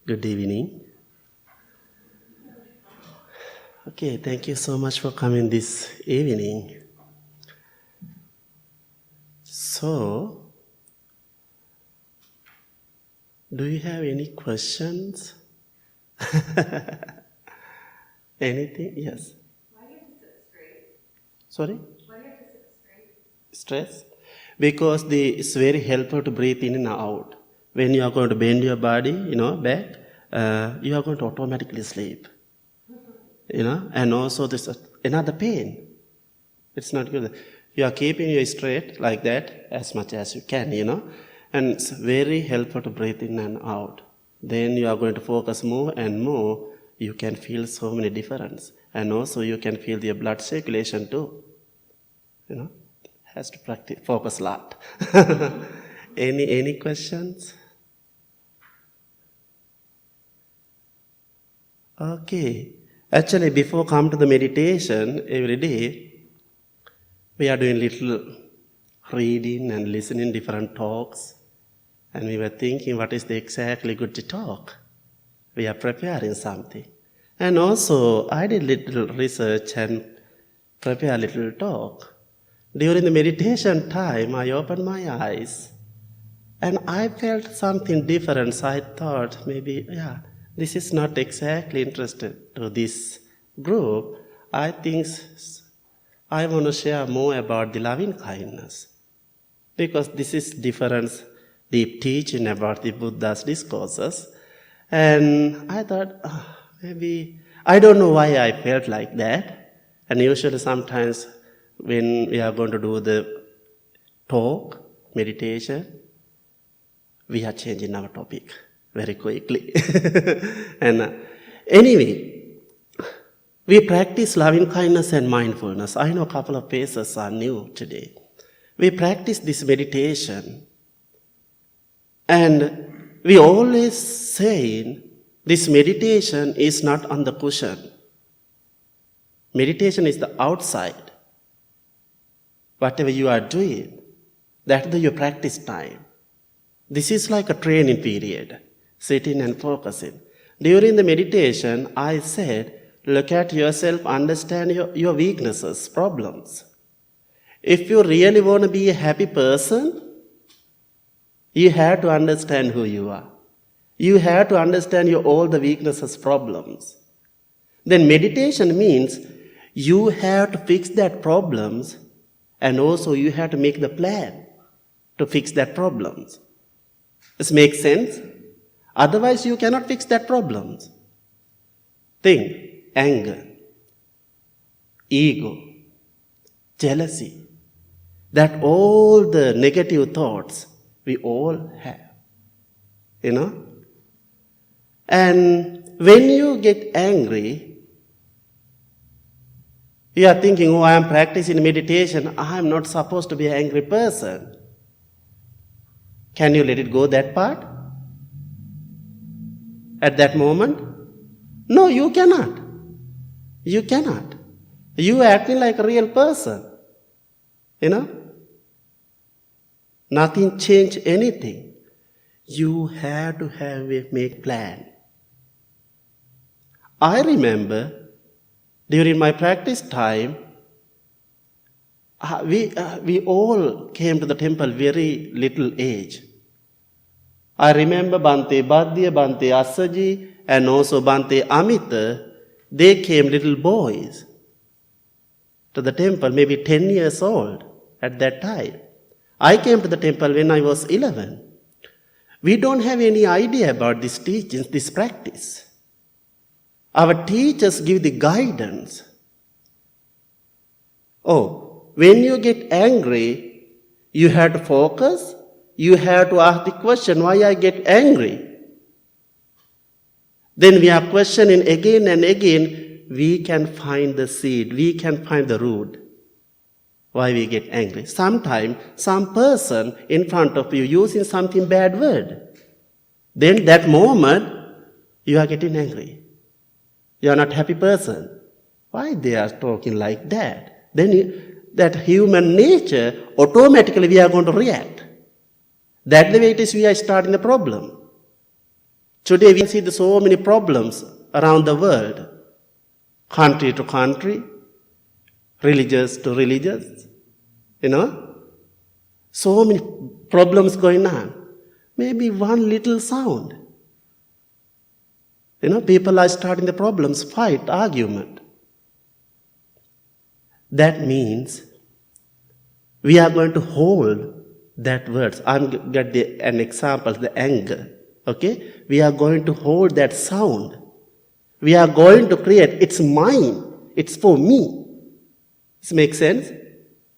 Good evening. Okay, thank you so much for coming this evening. So, do you have any questions? Anything? Yes. Why do you have to sit straight? Sorry? Why do you have to sit straight? Stress? Because it's very helpful to breathe in and out. When you are going to bend your body, back, you are going to automatically sleep. And also there's another pain. It's not good. You are keeping you straight like that as much as you can, and it's very helpful to breathe in and out. Then you are going to focus more and more. You can feel so many difference, and also you can feel your blood circulation too. Has to practice, focus a lot. Any questions? Okay. Actually, before come to the meditation every day, we are doing little reading and listening different talks, and we were thinking what is the exactly good to talk. We are preparing something, and also I did little research and prepare a little talk. During the meditation time, I opened my eyes, and I felt something different. So I thought maybe, this is not exactly interested to this group. I think I want to share more about the loving kindness, because this is different deep teaching about the Buddha's discourses. And I thought, maybe, I don't know why I felt like that. And usually sometimes when we are going to do the talk, meditation, we are changing our topic very quickly. And anyway, we practice loving kindness and mindfulness. I know a couple of places are new today. We practice this meditation, and we always say this meditation is not on the cushion. Meditation is the outside. Whatever you are doing, that's your practice time. This is like a training period, sitting and focusing. During the meditation, I said, look at yourself, understand your weaknesses, problems. If you really want to be a happy person, you have to understand who you are. You have to understand all the weaknesses, problems. Then meditation means you have to fix that problems, and also you have to make the plan to fix that problems. This makes sense? Otherwise you cannot fix that problems. Think. Anger, ego, jealousy, that all the negative thoughts we all have, And when you get angry, you are thinking, I am practicing meditation, I am not supposed to be an angry person. Can you let it go that part? At that moment? No, you cannot. You cannot. You are acting like a real person. Nothing change anything. You have to make plan. I remember during my practice time, we all came to the temple very little age. I remember Bhante Badya, Bhante Assaji, and also Bhante Amita. They came little boys to the temple, maybe 10 years old at that time. I came to the temple when I was 11. We don't have any idea about these teachings, this practice. Our teachers give the guidance. When you get angry, you have to focus. You have to ask the question, why I get angry? Then we are questioning again and again, we can find the seed, we can find the root. Why we get angry? Sometimes some person in front of you using something bad word. Then that moment, you are getting angry. You are not a happy person. Why they are talking like that? Then that human nature, automatically we are going to react. That's the way it is we are starting the problem. Today we see so many problems around the world, country to country, religious to religious, so many problems going on. Maybe one little sound. People are starting the problems, fight, argument. That means we are going to hold that words. I'm get an example, the anger. Okay? We are going to hold that sound. We are going to create, it's mine, it's for me. This makes sense?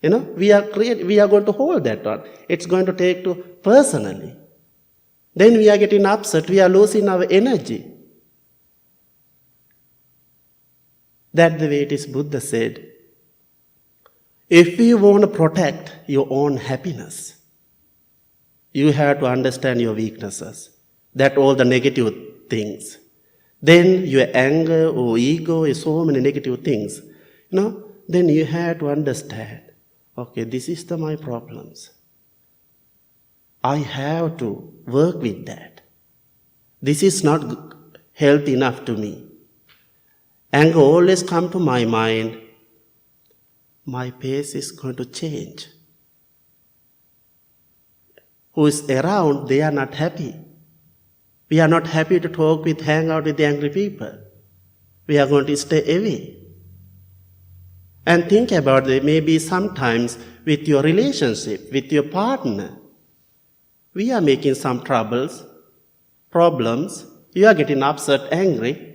We are going to hold that one. It's going to take to personally. Then we are getting upset, we are losing our energy. That's the way it is Buddha said. If you want to protect your own happiness, you have to understand your weaknesses. That all the negative things. Then your anger or ego is so many negative things. Then you have to understand, okay, this is my problems. I have to work with that. This is not healthy enough to me. Anger always comes to my mind. My pace is going to change. Who is around, they are not happy. We are not happy to talk with, hang out with the angry people. We are going to stay away. And think about it, maybe sometimes with your relationship, with your partner, we are making some problems. You are getting upset, angry.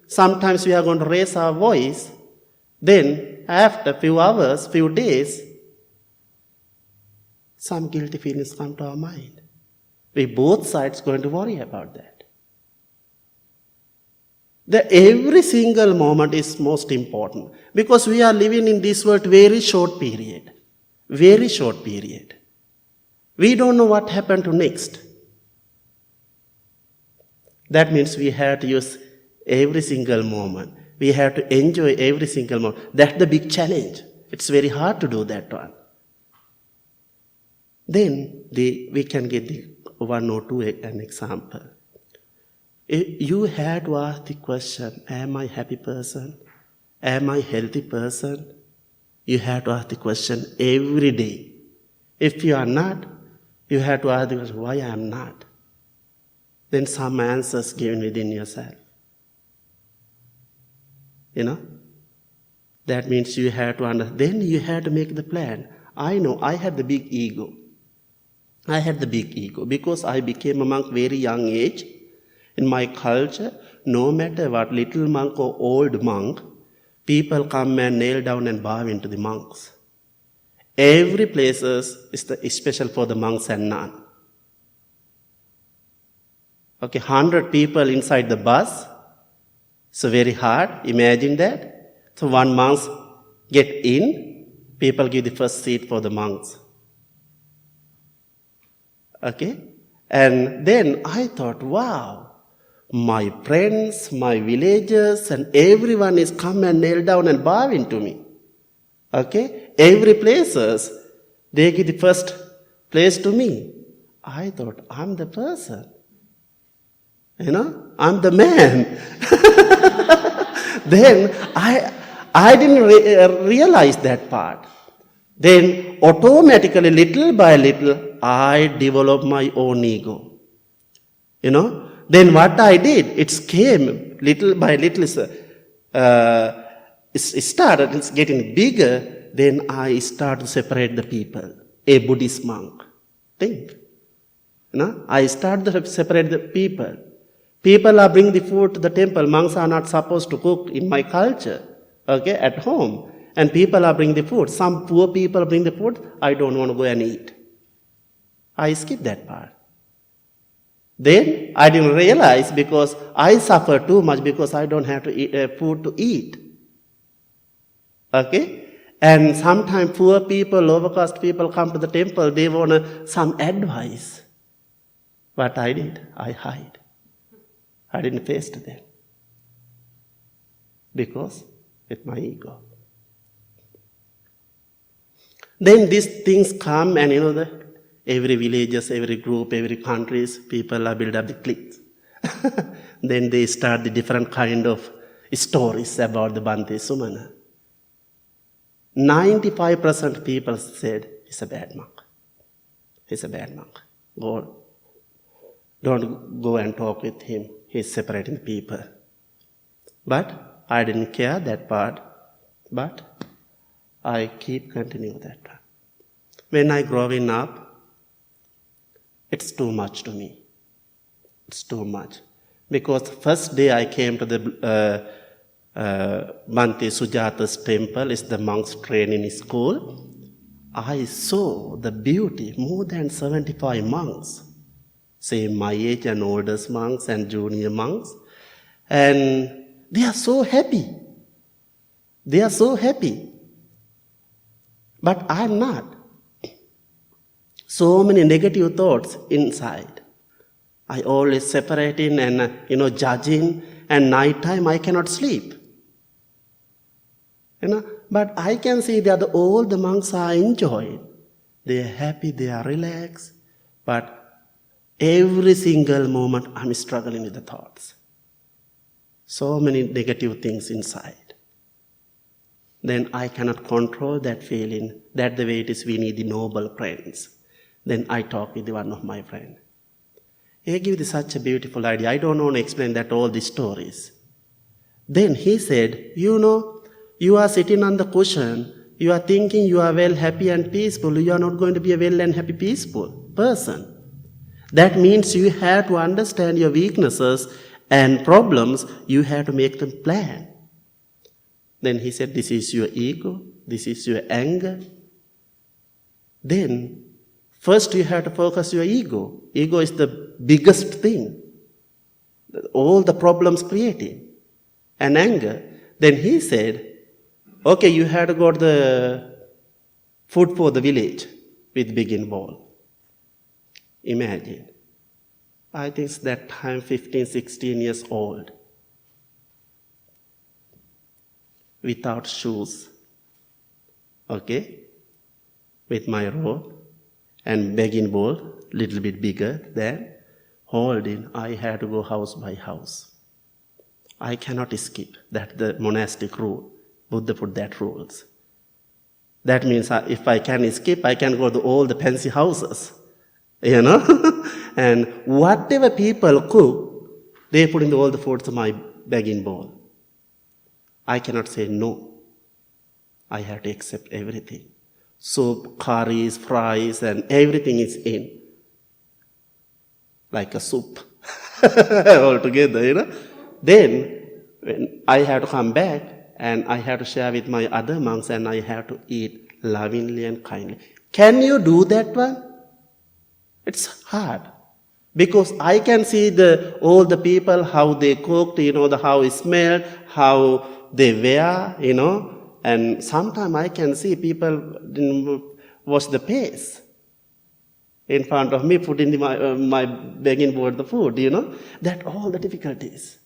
Sometimes we are going to raise our voice. Then, after a few hours, few days, some guilty feelings come to our mind. We both sides going to worry about that. Every single moment is most important because we are living in this world very short period. Very short period. We don't know what happened to next. That means we have to use every single moment. We have to enjoy every single moment. That's the big challenge. It's very hard to do that one. Then we can get one or two an example. You have to ask the question, am I a happy person? Am I a healthy person? You have to ask the question every day. If you are not, you have to ask the question, why I am not? Then some answers given within yourself. That means you have to understand. Then you have to make the plan. I know I had the big ego. I had the big ego because I became a monk very young age. In my culture, no matter what, little monk or old monk, people come and kneel down and bow into the monks. Every place is special for the monks and nuns. Okay, 100 people inside the bus. So very hard, imagine that. So one monk get in, people give the first seat for the monks. Okay? And then I thought, wow, my friends, my villagers, and everyone is come and kneel down and bow into me. Okay? Every places, they give the first place to me. I thought, I'm the person. I'm the man. Then I didn't realize that part. Then automatically, little by little, I developed my own ego. Then what I did, it came little by little. It started, it's getting bigger. Then I started to separate the people. A Buddhist monk. Think. I started to separate the people. People are bringing the food to the temple. Monks are not supposed to cook in my culture, okay, at home. And people are bringing the food. Some poor people bring the food. I don't want to go and eat. I skip that part. Then I didn't realize because I suffer too much because I don't have to eat, food to eat. Okay? And sometimes poor people, lower caste people come to the temple. They want some advice. What I did, I hide. I didn't face to them because with my ego. Then these things come and Every villages, every group, every countries, people are build up the cliques. Then they start the different kind of stories about the Bhante Sumana. 95% people said, he's a bad monk. He's a bad monk. Don't go and talk with him. He's separating people. But I didn't care that part. But I keep continue that part. When I growing up, it's too much to me. It's too much. Because first day I came to the Bhante Sujata's temple, it's the monks training school. I saw the beauty, more than 75 monks. Same my age and oldest monks and junior monks. And they are so happy. They are so happy. But I'm not. So many negative thoughts inside. I always separating and, judging. And night time I cannot sleep. But I can see that all the monks are enjoying. They are happy, they are relaxed. But every single moment I'm struggling with the thoughts. So many negative things inside. Then I cannot control that feeling. That's the way it is, we need the noble friends. Then I talk with one of my friends. He gave such a beautiful idea. I don't want to explain that all the stories. Then he said, you are sitting on the cushion. You are thinking you are well, happy and peaceful. You are not going to be a well and happy, peaceful person. That means you have to understand your weaknesses and problems. You have to make them plan. Then he said, this is your ego. This is your anger. Then, first you have to focus your ego. Ego is the biggest thing. All the problems creating. And anger. Then he said, okay, you have to go to the food for the village with begin ball. Imagine. I think it's that time 15, 16 years old. Without shoes. Okay? With my robe and begging bowl, little bit bigger than holding, I had to go house by house. I cannot skip. That's the monastic rule. Buddha put that rules. That means if I can skip, I can go to all the fancy houses. And whatever people cook, they put in all the food to my begging bowl. I cannot say no. I have to accept everything. Soup, curries, fries, and everything is in. Like a soup. All together, Then, when I have to come back, and I have to share with my other monks, and I have to eat lovingly and kindly. Can you do that one? It's hard. Because I can see all the people, how they cooked, how it smelled, how they wear, and sometimes I can see people didn't wash the face in front of me, putting my begging bowl the food, that all the difficulties.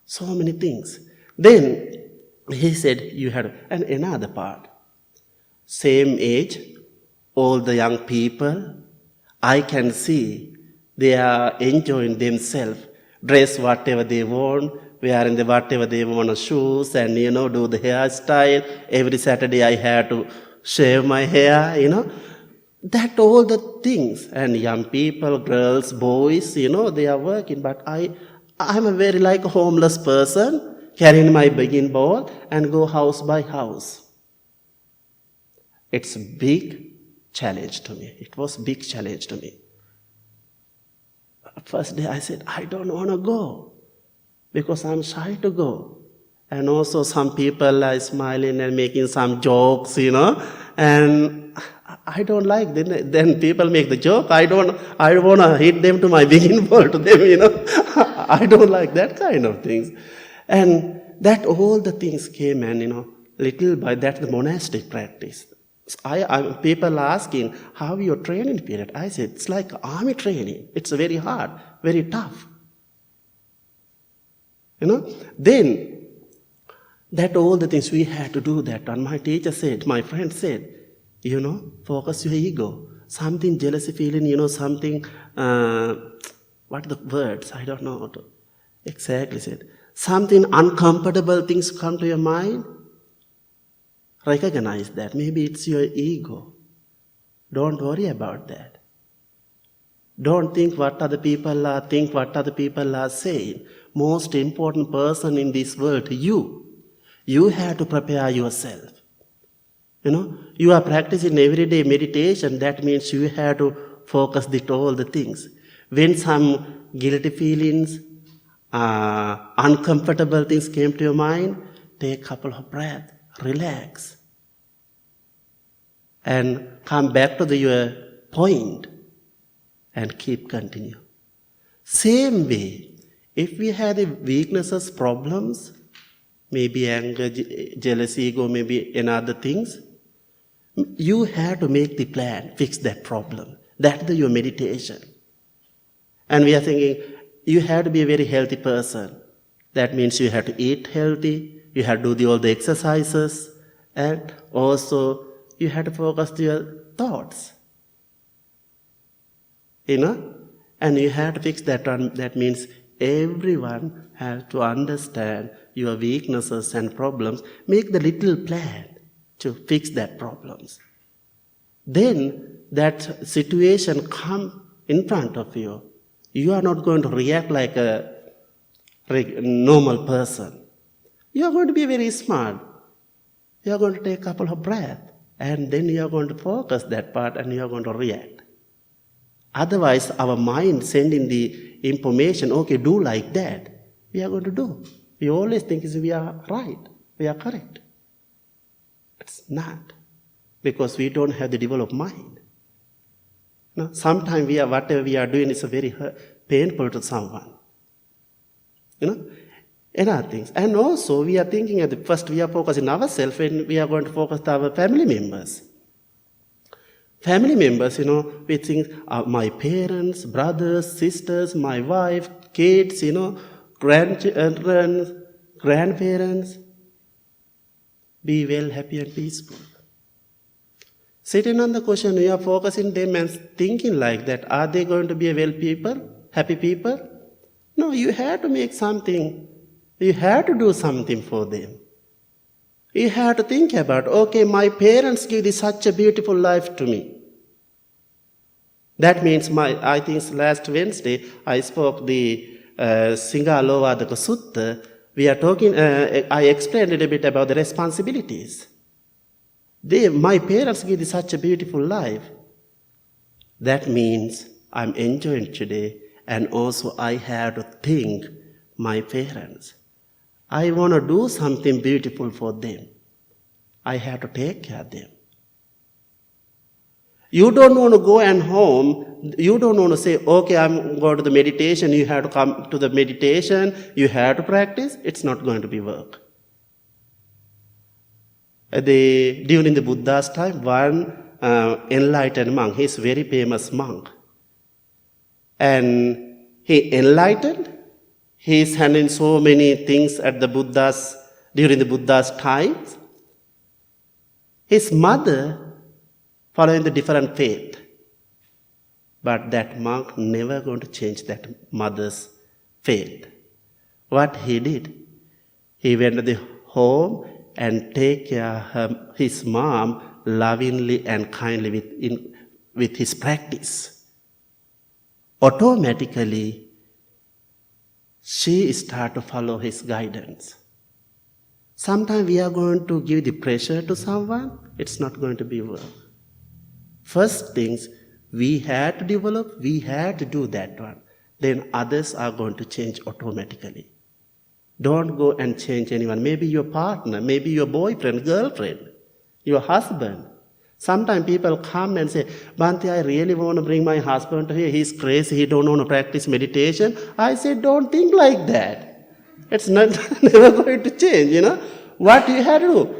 So many things. Then he said, you had, and another part, same age, all the young people, I can see they are enjoying themselves, dress whatever they want, wearing whatever they want, shoes, and, do the hairstyle. Every Saturday I have to shave my hair, That all the things. And young people, girls, boys, they are working. But I'm a very like a homeless person, carrying my begging bowl and go house by house. It's a big challenge to me. It was a big challenge to me. First day I said, I don't want to go because I'm shy to go. And also some people are smiling and making some jokes, and I don't like then people make the joke. I don't want to hit them to my begging bowl to them, I don't like that kind of things. And that all the things came and, little by that the monastic practice. People are asking, how your training period? I said, it's like army training. It's very hard, very tough. Then, that all the things we had to do that. And my teacher said, my friend said, focus your ego. something jealousy feeling, something, what are the words? I don't know how to exactly say it. Something uncomfortable things come to your mind. Recognize that. Maybe it's your ego. Don't worry about that. Don't think what other people are saying. Most important person in this world, you. You have to prepare yourself. You are practicing everyday meditation. That means you have to focus on all the things. When some guilty feelings, uncomfortable things came to your mind, take a couple of breaths, relax, and come back to your point and continue. Same way, if we have the weaknesses, problems, maybe anger, jealousy, ego, maybe another things, you have to make the plan, fix that problem. That's your meditation. And we are thinking, you have to be a very healthy person. That means you have to eat healthy, you have to do all the exercises, and also you have to focus on your thoughts. And you have to fix that one. That means everyone has to understand your weaknesses and problems. Make the little plan to fix that problems. Then that situation come in front of you. You are not going to react like a normal person. You are going to be very smart. You are going to take a couple of breaths, and then you are going to focus that part and you are going to react. Otherwise, our mind sending the information, okay, do like that. We are going to do. We always think we are right, we are correct. It's not, because we don't have the developed mind. Sometimes whatever we are doing is very painful to someone. Another things. And also we are thinking at the first we are focusing on ourselves, and we are going to focus on our family members. Family members, we think my parents, brothers, sisters, my wife, kids, grandchildren, grandparents. Be well, happy and peaceful. Sitting on the cushion, we are focusing them and thinking like that. Are they going to be a well people, happy people? No, you have to make something. You have to do something for them. You have to think about, okay, my parents gave such a beautiful life to me. That means I think last Wednesday I spoke the Singalovadaka Sutta. We are talking, I explained a little bit about the responsibilities. My parents gave such a beautiful life. That means I'm enjoying today, and also I have to thank my parents. I want to do something beautiful for them. I have to take care of them. You don't want to go and home, you don't want to say, okay, I'm going to the meditation, you have to come to the meditation, you have to practice. It's not going to be work. During the Buddha's time, one enlightened monk, he's a very famous monk. And he enlightened, he's handling so many things during the Buddha's times. His mother following the different faith. But that monk never going to change that mother's faith. What he did, he went to the home and take care of his mom lovingly and kindly with his practice. Automatically, she started to follow his guidance. Sometimes we are going to give the pressure to someone, it's not going to be work. First things, we had to develop, we had to do that one. Then others are going to change automatically. Don't go and change anyone. Maybe your partner, maybe your boyfriend, girlfriend, your husband. Sometimes people come and say, Bhante, I really want to bring my husband here. He's crazy, he don't want to practice meditation. I say, don't think like that. It's not never going to change, What you have to do?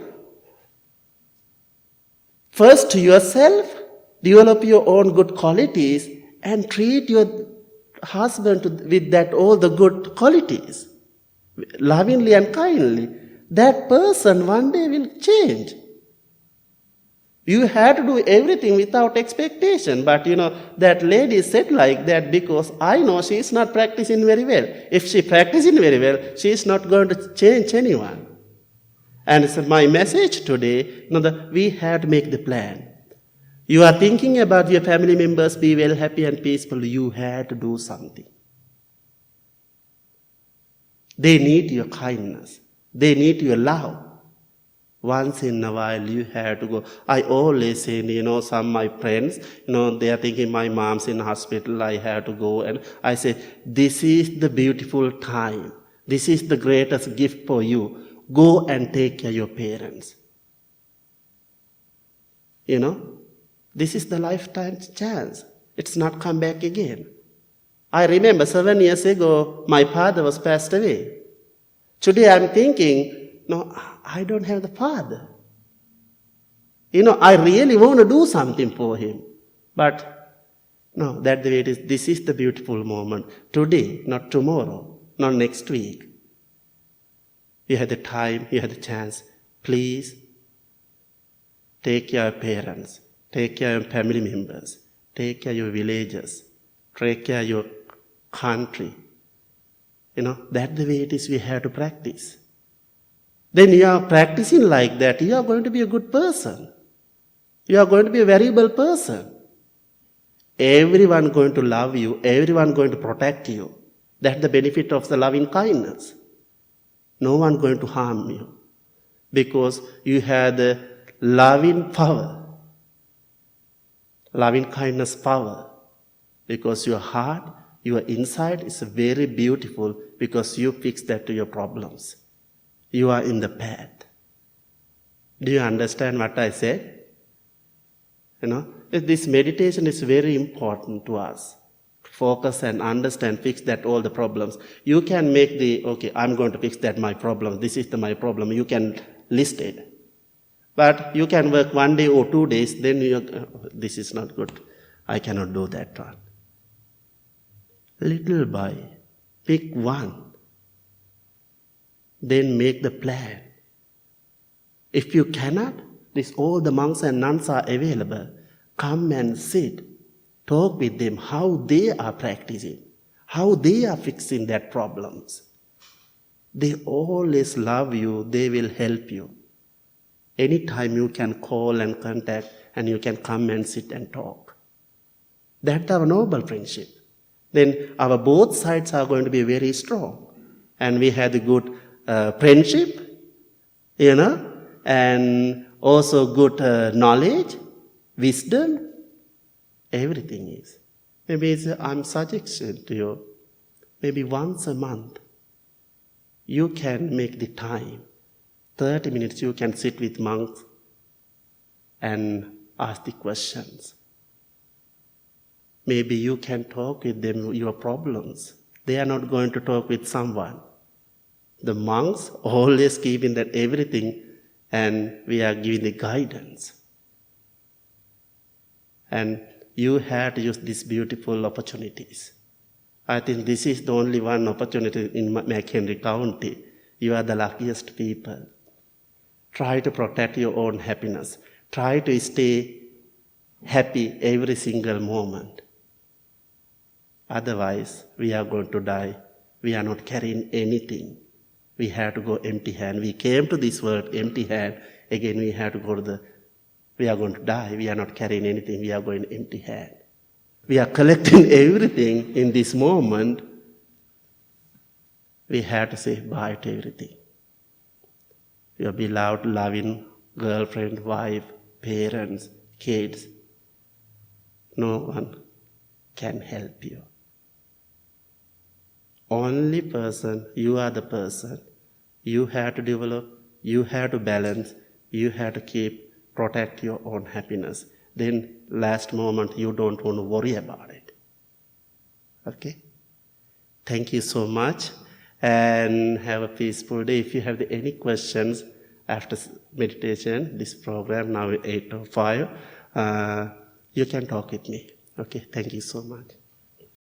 First yourself, develop your own good qualities and treat your husband with all the good qualities, lovingly and kindly. That person one day will change. You had to do everything without expectation. But that lady said like that because I know she is not practicing very well. If she practicing very well, she is not going to change anyone. And so my message today, that we have to make the plan. You are thinking about your family members, be well, happy and peaceful. You have to do something. They need your kindness. They need your love. Once in a while, you have to go. I always say, some of my friends, they are thinking my mom's in hospital, I have to go. And I say, this is the beautiful time. This is the greatest gift for you. Go and take care of your parents. This is the lifetime chance. It's not come back again. I remember 7 years ago, my father was passed away. Today I'm thinking, no, I don't have the father. I really want to do something for him. But no, that's the way it is. This is the beautiful moment. Today, not tomorrow, not next week. You have the time, you have the chance. Please take care of your parents. Take care of your family members. Take care of your villages. Take care of your country. That's the way it is we have to practice. Then you are practicing like that, you are going to be a good person. You are going to be a valuable person. Everyone going to love you. Everyone going to protect you. That's the benefit of the loving kindness. No one going to harm you. Because you have the loving power. Loving kindness power. Because your heart, your inside is very beautiful because you fix that to your problems. You are in the path. Do you understand what I said? This meditation is very important to us. Focus and understand, fix that all the problems. You can make I'm going to fix that my problem. This is my problem. You can list it. But you can work 1 day or 2 days, then this is not good. I cannot do that one. Little by, pick one. Then make the plan. If you cannot, all the monks and nuns are available. Come and sit. Talk with them how they are practicing, how they are fixing their problems. They always love you. They will help you. Anytime you can call and contact and you can come and sit and talk. That's our noble friendship. Then our both sides are going to be very strong. And we have the good friendship, and also good knowledge, wisdom, everything is. Maybe I'm suggesting to you, maybe once a month, you can make the time. 30 minutes you can sit with monks and ask the questions. Maybe you can talk with them your problems. They are not going to talk with someone. The monks always giving that everything and we are giving the guidance. And you have to use these beautiful opportunities. I think this is the only one opportunity in McHenry County. You are the luckiest people. Try to protect your own happiness. Try to stay happy every single moment. Otherwise, we are going to die. We are not carrying anything. We have to go empty hand. We came to this world empty hand. Again, we have to go we are going to die. We are not carrying anything. We are going empty hand. We are collecting everything in this moment. We have to say bye to everything. Your beloved, loving girlfriend, wife, parents, kids. No one can help you. Only person, you are the person. You have to develop, you have to balance, you have to protect your own happiness. Then last moment, you don't want to worry about it. Okay? Thank you so much and have a peaceful day. If you have any questions after meditation, this program now 8:05, you can talk with me. Okay? Thank you so much.